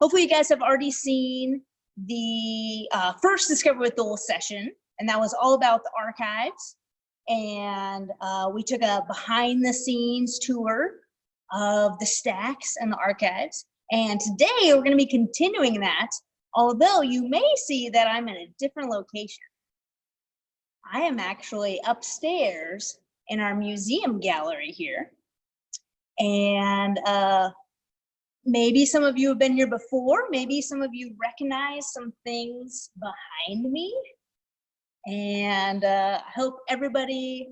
Hopefully you guys have already seen the first Discover with Dole session, and that was all about the archives. And we took a behind the scenes tour of the stacks and the archives. And today we're going to be continuing that, although you may see that I'm in a different location. I am actually upstairs in our museum gallery here. And maybe some of you have been here before. Maybe some of you recognize some things behind me. And I hope everybody,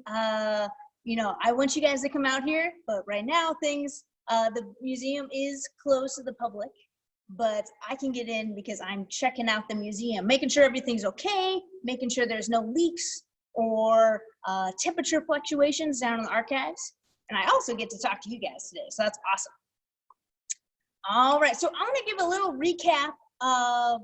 you know, I want you guys to come out here, but right now the museum is closed to the public, but I can get in because I'm checking out the museum, making sure everything's okay, making sure there's no leaks or temperature fluctuations down in the archives. And I also get to talk to you guys today, so that's awesome. All right, so I'm gonna give a little recap of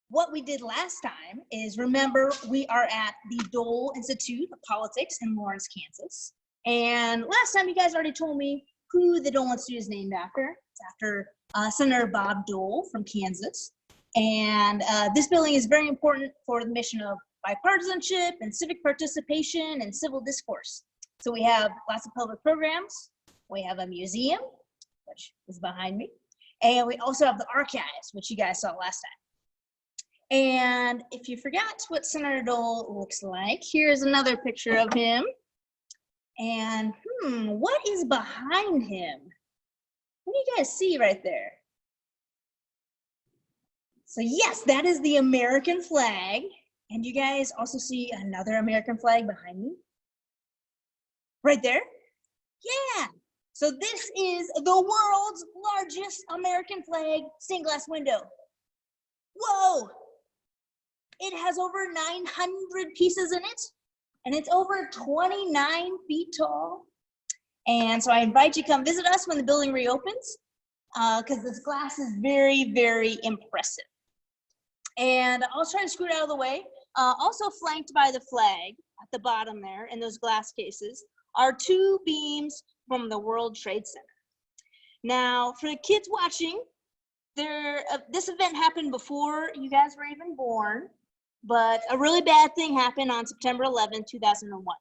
what we did last time. Is remember, we are at the Dole Institute of Politics in Lawrence, Kansas. And last time you guys already told me who the Dole Institute is named after. It's after Senator Bob Dole from Kansas. And this building is very important for the mission of bipartisanship and civic participation and civil discourse. So we have lots of public programs. We have a museum, which is behind me. And we also have the archives, which you guys saw last time. And if you forgot what Senator Dole looks like, here's another picture of him. And what is behind him? What do you guys see right there? So yes, that is the American flag. And you guys also see another American flag behind me? Right there? Yeah. So this is the world's largest American flag stained glass window. Whoa! It has over 900 pieces in it, and it's over 29 feet tall. And so I invite you to come visit us when the building reopens, because this glass is very, very impressive. And I'll try to scoot out of the way. Also flanked by the flag at the bottom there in those glass cases are two beams from the World Trade Center. Now, for the kids watching, this event happened before you guys were even born, but a really bad thing happened on September 11, 2001,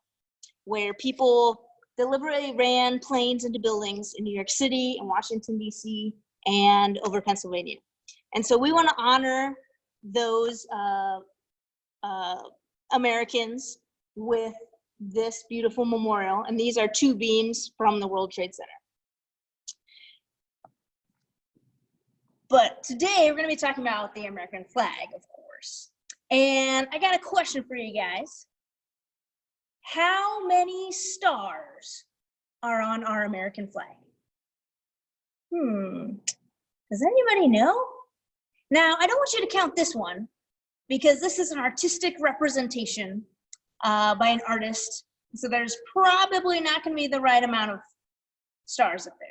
where people deliberately ran planes into buildings in New York City and Washington, D.C., and over Pennsylvania. And so we want to honor those Americans with this beautiful memorial, and these are two beams from the World Trade Center. But today we're going to be talking about the American flag, of course. And I got a question for you guys. How many stars are on our American flag? Does anybody know? Now, I don't want you to count this one because this is an artistic representation by an artist. So there's probably not going to be the right amount of stars up there.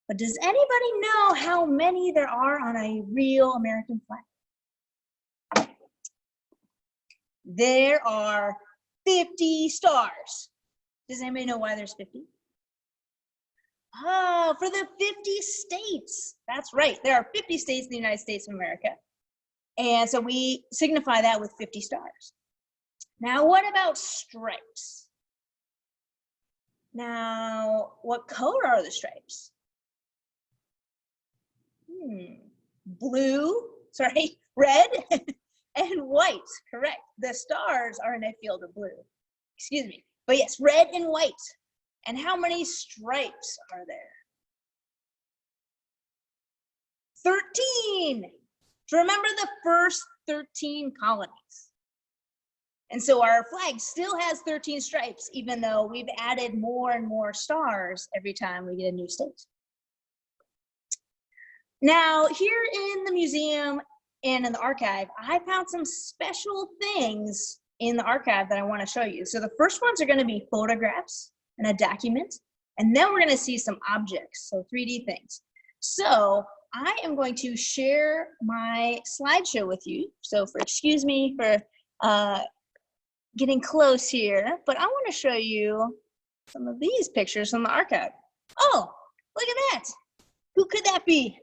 But does anybody know how many there are on a real American flag? There are 50 stars. Does anybody know why there's 50? Oh, for the 50 states. That's right. There are 50 states in the United States of America. And so we signify that with 50 stars. Now, what about stripes? Now, what color are the stripes? Red and white, correct. The stars are in a field of blue. Excuse me. But yes, red and white. And how many stripes are there? 13. So remember the first 13 colonies. And so our flag still has 13 stripes, even though we've added more and more stars every time we get a new state. Now, here in the museum and in the archive, I found some special things in the archive that I want to show you. So the first ones are going to be photographs and a document, and then we're going to see some objects, so 3D things. So I am going to share my slideshow with you. So excuse me for getting close here, but I want to show you some of these pictures from the archive. Oh, look at that. Who could that be?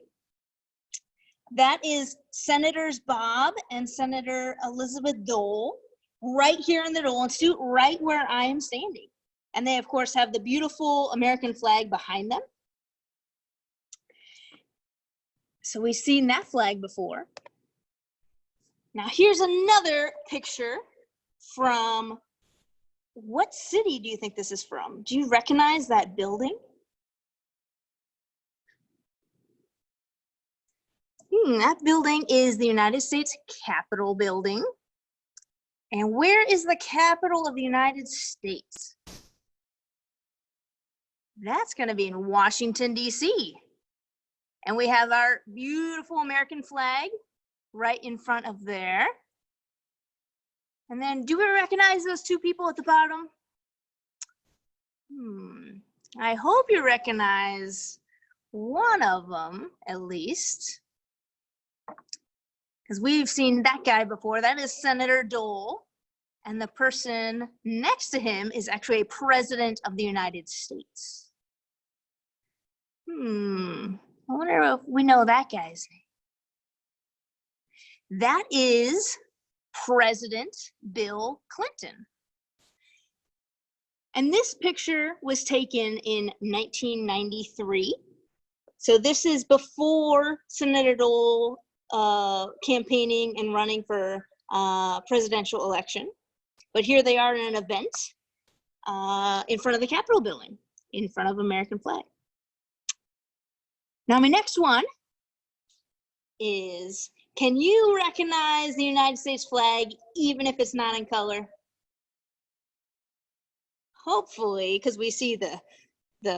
That is Senators Bob and Senator Elizabeth Dole, right here in the Dole Institute, right where I am standing. And they, of course, have the beautiful American flag behind them. So we've seen that flag before. Now here's another picture from, what city do you think this is from? Do you recognize that building? That building is the United States Capitol building. And where is the capital of the United States? That's going to be in Washington, D.C. And we have our beautiful American flag right in front of there. And then do we recognize those two people at the bottom? I hope you recognize one of them at least, because we've seen that guy before. That is Senator Dole. And the person next to him is actually a president of the United States. I wonder if we know that guy's name. That is President Bill Clinton. And this picture was taken in 1993. So this is before Senator Dole campaigning and running for presidential election. But here they are in an event in front of the Capitol building, in front of American flag. Now my next one is, can you recognize the United States flag even if it's not in color? Hopefully, because we see the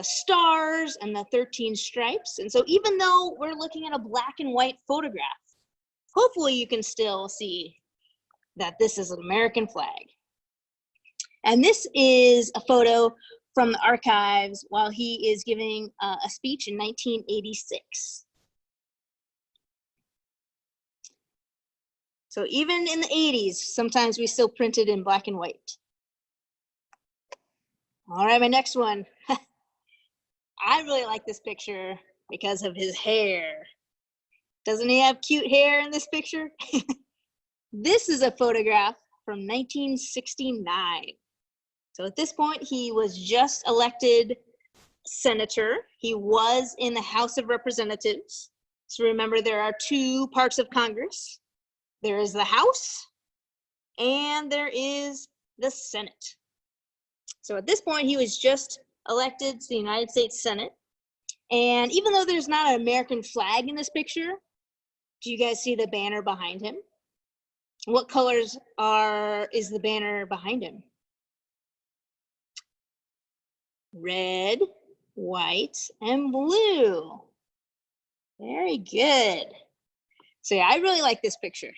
stars and the 13 stripes. And so even though we're looking at a black and white photograph, hopefully you can still see that this is an American flag. And this is a photo from the archives while he is giving a speech in 1986. So even in the 80s, sometimes we still printed in black and white. All right, my next one. I really like this picture because of his hair. Doesn't he have cute hair in this picture? This is a photograph from 1969. So at this point, he was just elected senator. He was in the House of Representatives. So remember, there are two parts of Congress. There is the House and there is the Senate. So at this point, he was just elected to the United States Senate. And even though there's not an American flag in this picture, do you guys see the banner behind him? What colors is the banner behind him? Red, white, and blue. Very good. So yeah, I really like this picture.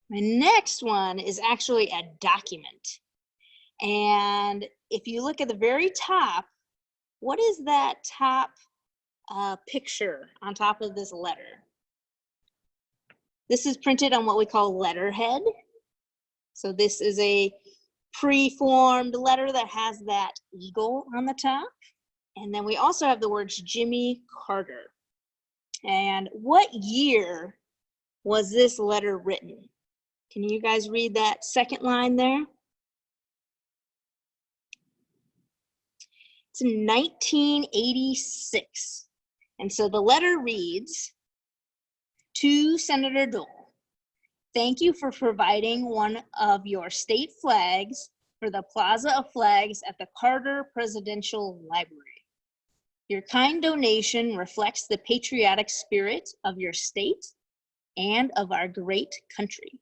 My next one is actually a document. And if you look at the very top, what is that top picture on top of this letter? This is printed on what we call letterhead. So this is a pre-formed letter that has that eagle on the top. And then we also have the words Jimmy Carter. And what year was this letter written? Can you guys read that second line there? It's in 1986. And so the letter reads, to Senator Dole, thank you for providing one of your state flags for the Plaza of Flags at the Carter Presidential Library. Your kind donation reflects the patriotic spirit of your state and of our great country.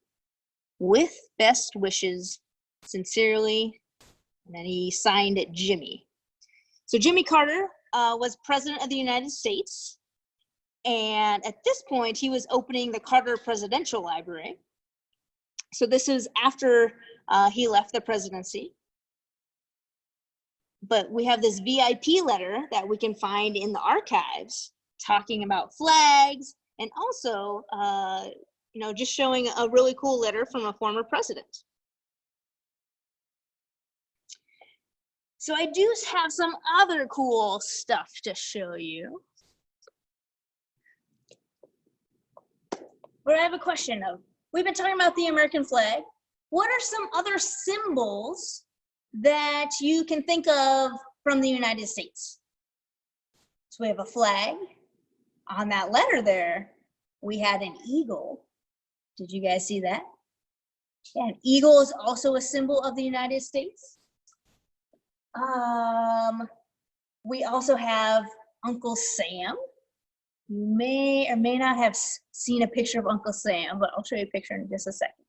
With best wishes, sincerely, and then he signed it Jimmy. So Jimmy Carter was president of the United States. And at this point, he was opening the Carter Presidential Library. So this is after he left the presidency. But we have this VIP letter that we can find in the archives talking about flags and also, just showing a really cool letter from a former president. So I do have some other cool stuff to show you. But I have a question of, we've been talking about the American flag. What are some other symbols that you can think of from the United States? So we have a flag. On that letter there, we had an eagle. Did you guys see that? Yeah, an eagle is also a symbol of the United States. We also have Uncle Sam. You may or may not have seen a picture of Uncle Sam, but I'll show you a picture in just a second.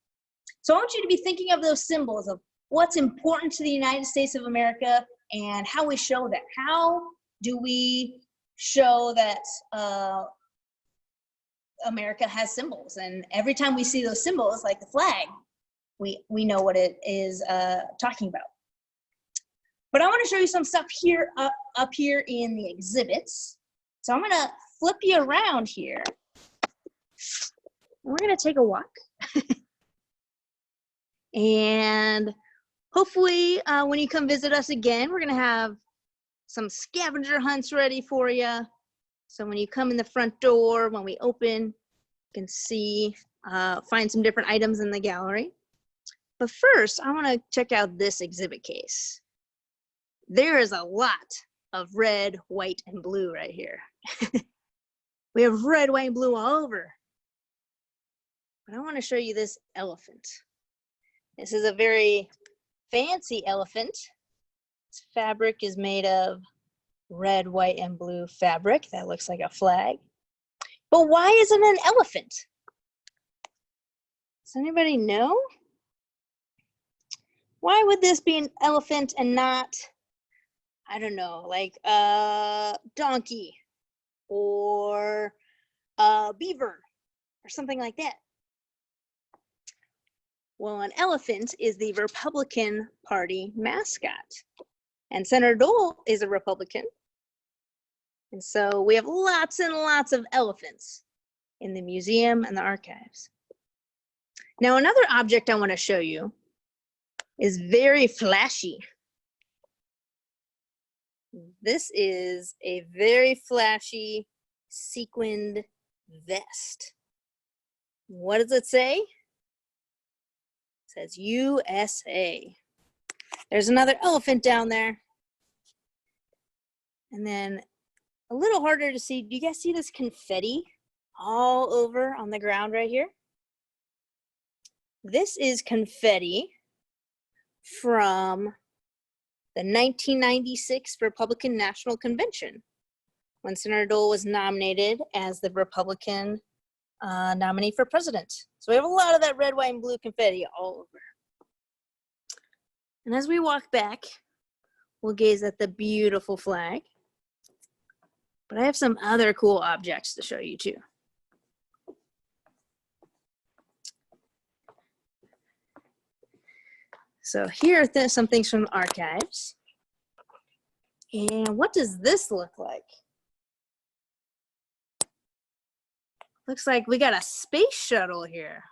So I want you to be thinking of those symbols of what's important to the United States of America and how we show that. How do we show that America has symbols? And every time we see those symbols, like the flag, we know what it is talking about. But I want to show you some stuff here up here in the exhibits. So I'm going to flip you around here. We're going to take a walk. And hopefully when you come visit us again, we're going to have some scavenger hunts ready for you. So when you come in the front door, when we open, you can see, find some different items in the gallery. But first, I want to check out this exhibit case. There is a lot of red, white, and blue right here. We have red, white, and blue all over. But I want to show you this elephant. This is a very fancy elephant. Its fabric is made of red, white, and blue fabric. That looks like a flag. But why is it an elephant? Does anybody know? Why would this be an elephant and not, I don't know, like a donkey or a beaver or something like that? Well, an elephant is the Republican Party mascot. And Senator Dole is a Republican. And so we have lots and lots of elephants in the museum and the archives. Now, another object I want to show you is very flashy. This is a very flashy sequined vest. What does it say? It says USA. There's another elephant down there. And then a little harder to see, do you guys see this confetti all over on the ground right here? This is confetti from the 1996 Republican National Convention, when Senator Dole was nominated as the Republican nominee for president. So we have a lot of that red, white, and blue confetti all over. And as we walk back, we'll gaze at the beautiful flag. But I have some other cool objects to show you too. So here are some things from the archives. And what does this look like? Looks like we got a space shuttle here.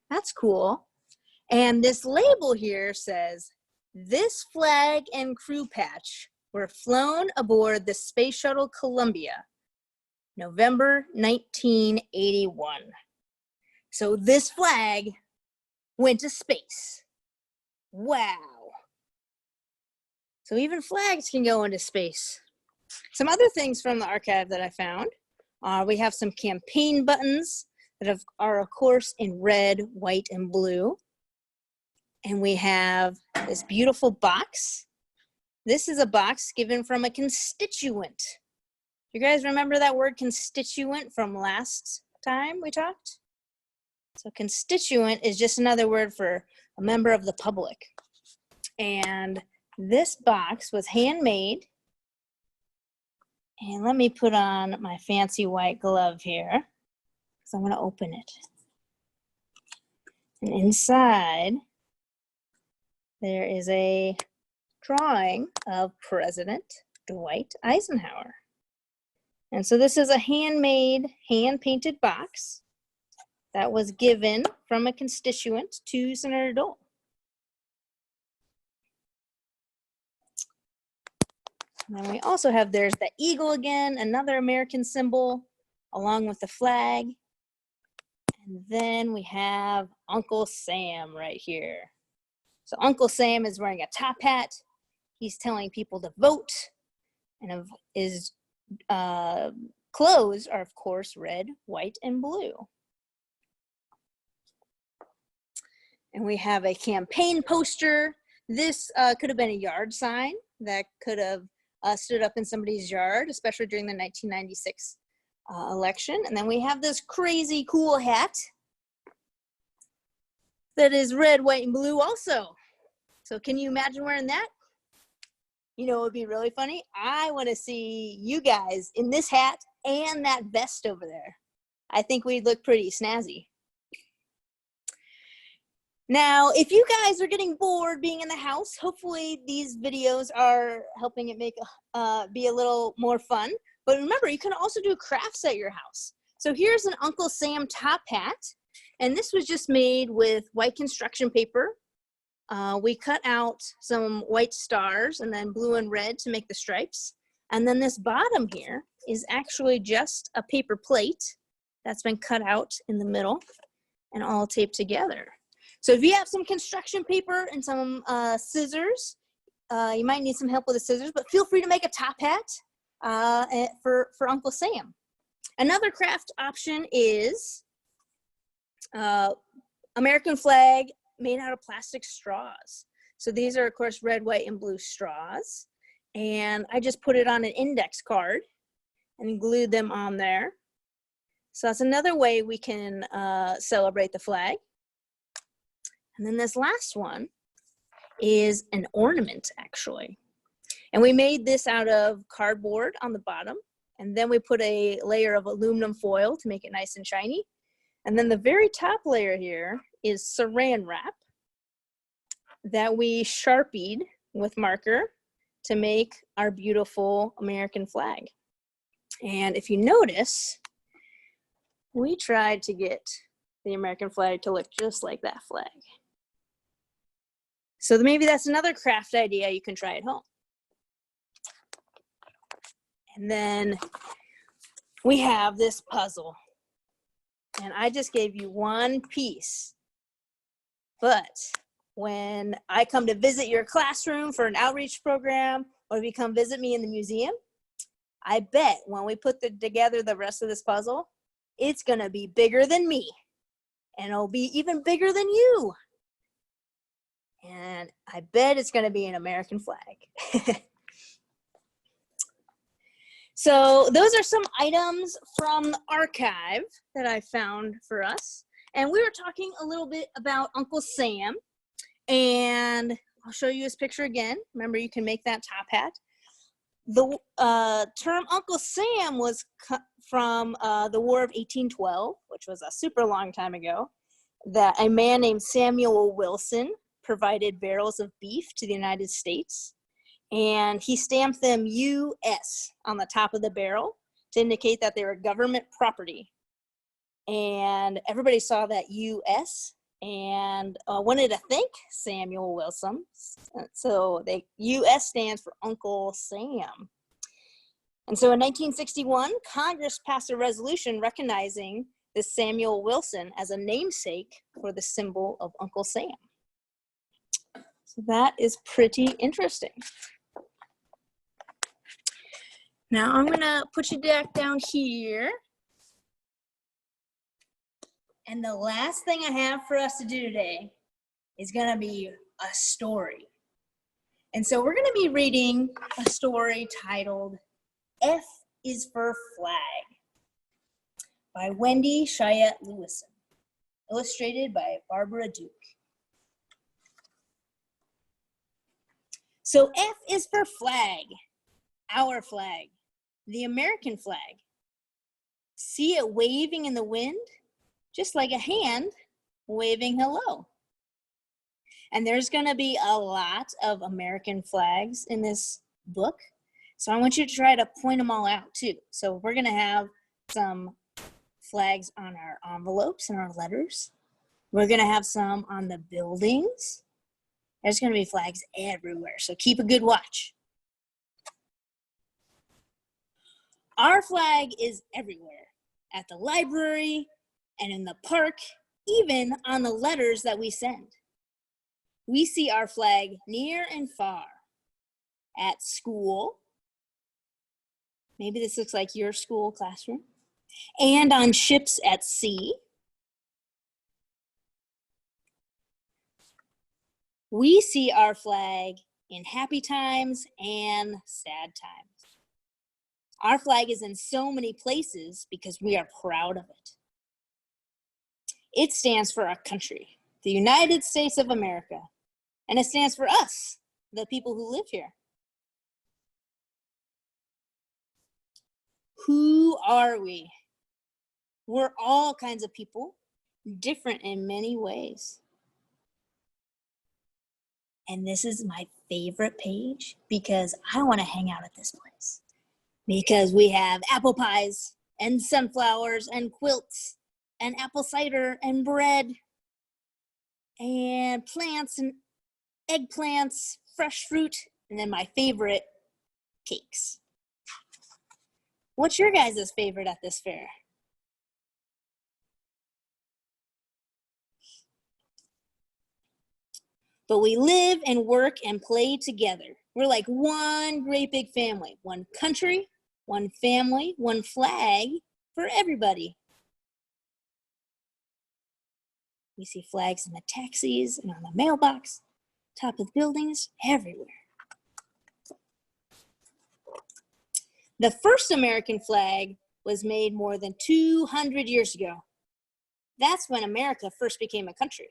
That's cool. And this label here says, "This flag and crew patch were flown aboard the Space Shuttle Columbia, November 1981. So this flag went to space. Wow. So even flags can go into space. Some other things from the archive that I found. We have some campaign buttons that are, of course, in red, white, and blue. And we have this beautiful box. This is a box given from a constituent. You guys remember that word constituent from last time we talked? So constituent is just another word for a member of the public. And this box was handmade. And let me put on my fancy white glove here, because I'm going to open it. And inside, there is a drawing of President Dwight Eisenhower. And so this is a handmade, hand-painted box that was given from a constituent to Senator Dole. And then we also have, there's the eagle again, another American symbol, along with the flag. And then we have Uncle Sam right here. So Uncle Sam is wearing a top hat. He's telling people to vote, and his clothes are, of course, red, white, and blue. And we have a campaign poster. This could have been a yard sign that could have stood up in somebody's yard, especially during the 1996 election. And then we have this crazy cool hat that is red, white, and blue also. So can you imagine wearing that? You know, it would be really funny. I want to see you guys in this hat and that vest over there. I think we'd look pretty snazzy. Now, if you guys are getting bored being in the house, hopefully these videos are helping it make be a little more fun. But remember, you can also do crafts at your house. So here's an Uncle Sam top hat, and this was just made with white construction paper. We cut out some white stars and then blue and red to make the stripes. And then this bottom here is actually just a paper plate that's been cut out in the middle and all taped together. So if you have some construction paper and some scissors, you might need some help with the scissors, but feel free to make a top hat for Uncle Sam. Another craft option is American flag made out of plastic straws. So these are, of course, red, white, and blue straws. And I just put it on an index card and glued them on there. So that's another way we can celebrate the flag. And then this last one is an ornament, actually. And we made this out of cardboard on the bottom. And then we put a layer of aluminum foil to make it nice and shiny. And then the very top layer here is saran wrap that we Sharpied with marker to make our beautiful American flag. And if you notice, we tried to get the American flag to look just like that flag. So maybe that's another craft idea you can try at home. And then we have this puzzle. And I just gave you one piece. But when I come to visit your classroom for an outreach program, or if you come visit me in the museum, I bet when we put together the rest of this puzzle, it's gonna be bigger than me. And it'll be even bigger than you. And I bet it's gonna be an American flag. So those are some items from the archive that I found for us. And we were talking a little bit about Uncle Sam. And I'll show you his picture again. Remember, you can make that top hat. The term Uncle Sam was from the War of 1812, which was a super long time ago, that a man named Samuel Wilson provided barrels of beef to the United States. And he stamped them U.S. on the top of the barrel to indicate that they were government property. And everybody saw that U.S. and wanted to thank Samuel Wilson. So the U.S. stands for Uncle Sam. And so in 1961, Congress passed a resolution recognizing this Samuel Wilson as a namesake for the symbol of Uncle Sam. So that is pretty interesting. Now I'm gonna put you back down here. And the last thing I have for us to do today is gonna be a story. And so we're gonna be reading a story titled F is for Flag by Wendy Cheyette Lewison, illustrated by Barbara Duke. So F is for flag, our flag, the American flag. See it waving in the wind, just like a hand waving hello. And there's gonna be a lot of American flags in this book. So I want you to try to point them all out too. So we're gonna have some flags on our envelopes and our letters. We're gonna have some on the buildings. There's gonna be flags everywhere, so keep a good watch. Our flag is everywhere, at the library, and in the park, even on the letters that we send. We see our flag near and far. At school, maybe this looks like your school classroom, and on ships at sea. We see our flag in happy times and sad times. Our flag is in so many places because we are proud of it. It stands for our country, the United States of America, and it stands for us, the people who live here. Who are we? We're all kinds of people, different in many ways. And this is my favorite page because I want to hang out at this place. Because we have apple pies and sunflowers and quilts and apple cider and bread and plants and eggplants, fresh fruit, and then my favorite, cakes. What's your guys' favorite at this fair? But we live and work and play together. We're like one great big family, one country, one family, one flag for everybody. We see flags in the taxis and on the mailbox, top of buildings, everywhere. The first American flag was made more than 200 years ago. That's when America first became a country.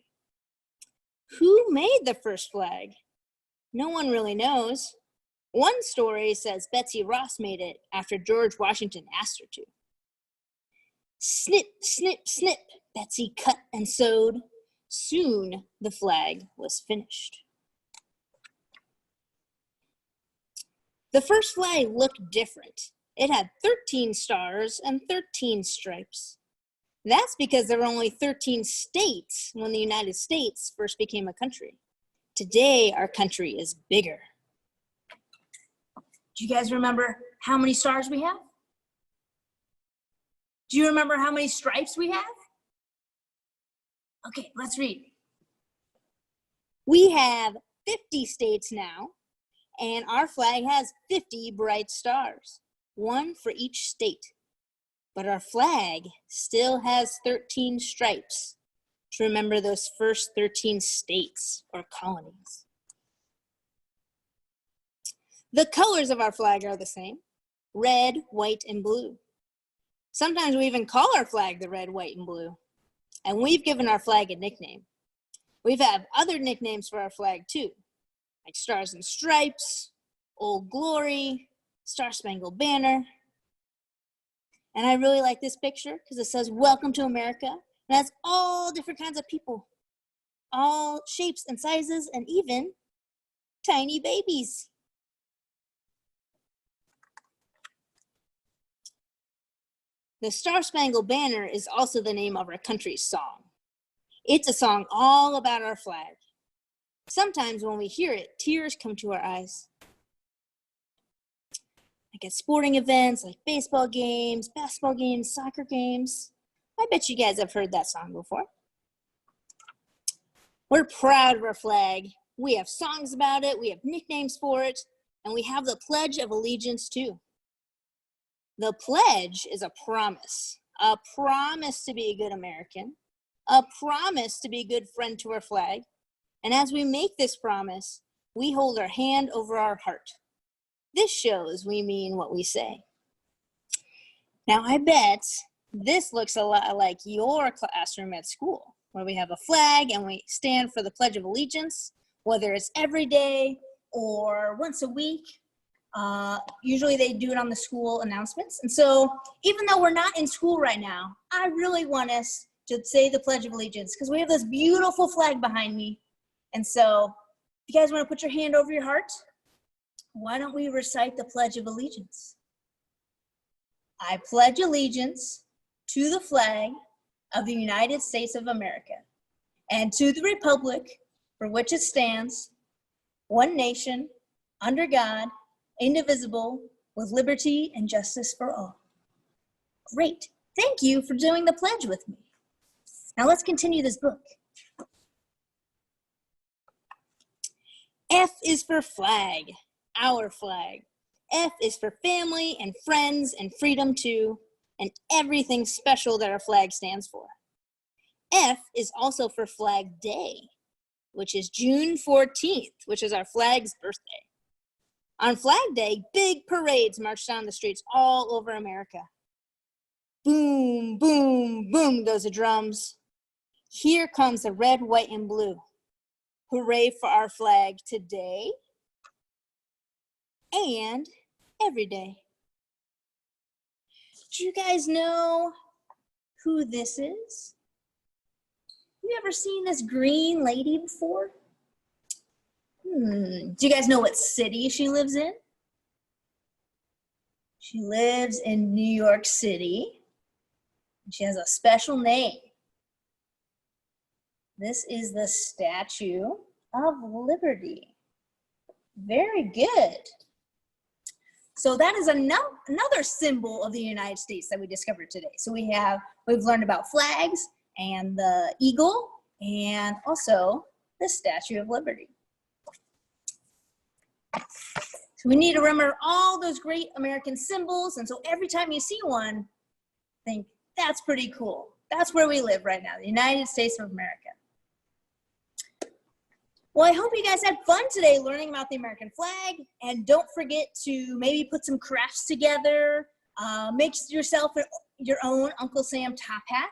Who made the first flag? No one really knows. One story says Betsy Ross made it after George Washington asked her to. Snip, snip, snip, Betsy cut and sewed. Soon the flag was finished. The first flag looked different. It had 13 stars and 13 stripes. That's because there were only 13 states when the United States first became a country. Today, our country is bigger. Do you guys remember how many stars we have? Do you remember how many stripes we have? Okay, let's read. We have 50 states now, and our flag has 50 bright stars, one for each state. But our flag still has 13 stripes to remember those first 13 states or colonies. The colors of our flag are the same, red, white, and blue. Sometimes we even call our flag the red, white, and blue. And we've given our flag a nickname. We've had other nicknames for our flag too, like Stars and Stripes, Old Glory, Star Spangled Banner. And I really like this picture because it says, "Welcome to America." And it has all different kinds of people, all shapes and sizes, and even tiny babies. The Star Spangled Banner is also the name of our country's song. It's a song all about our flag. Sometimes when we hear it, tears come to our eyes. Like at sporting events, like baseball games, basketball games, soccer games. I bet you guys have heard that song before. We're proud of our flag. We have songs about it, we have nicknames for it, and we have the Pledge of Allegiance too. The pledge is a promise to be a good American, a promise to be a good friend to our flag. And as we make this promise, we hold our hand over our heart. This shows we mean what we say. Now, I bet this looks a lot like your classroom at school, where we have a flag and we stand for the Pledge of Allegiance, whether it's every day or once a week. Usually they do it on the school announcements. And so even though we're not in school right now, I really want us to say the Pledge of Allegiance because we have this beautiful flag behind me. And so if you guys want to put your hand over your heart, why don't we recite the Pledge of Allegiance? I pledge allegiance to the flag of the United States of America and to the republic for which it stands, one nation, under God, indivisible, with liberty and justice for all. Great. Thank you for doing the pledge with me. Now let's continue this book. F is for flag, our flag. F is for family and friends and freedom too, and everything special that our flag stands for. F is also for Flag Day, which is June 14th, which is our flag's birthday. On Flag Day, big parades march down the streets all over America. Boom, boom, boom goes the drums. Here comes the red, white, and blue. Hooray for our flag today and every day. Do you guys know who this is? You ever seen this green lady before? Do you guys know what city she lives in? She lives in New York City. She has a special name. This is the Statue of Liberty. Very good. So that is another symbol of the United States that we discovered today. So we've learned about flags and the eagle and also the Statue of Liberty. So we need to remember all those great American symbols. And so every time you see one, think that's pretty cool. That's where we live right now, the United States of America. Well, I hope you guys had fun today learning about the American flag, and don't forget to maybe put some crafts together, make yourself your own Uncle Sam top hat,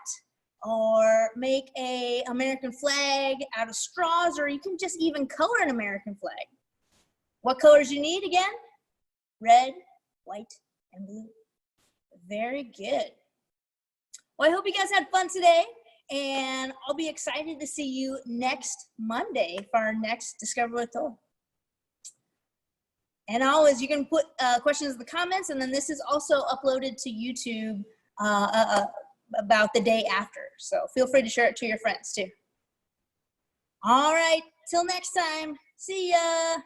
or make a American flag out of straws, or you can just even color an American flag. What colors you need again? Red, white, and blue. Very good. Well, I hope you guys had fun today. And I'll be excited to see you next Monday for our next Discover with Toll. And always, you can put questions in the comments, and then this is also uploaded to YouTube about the day after. So feel free to share it to your friends too. All right, till next time. See ya.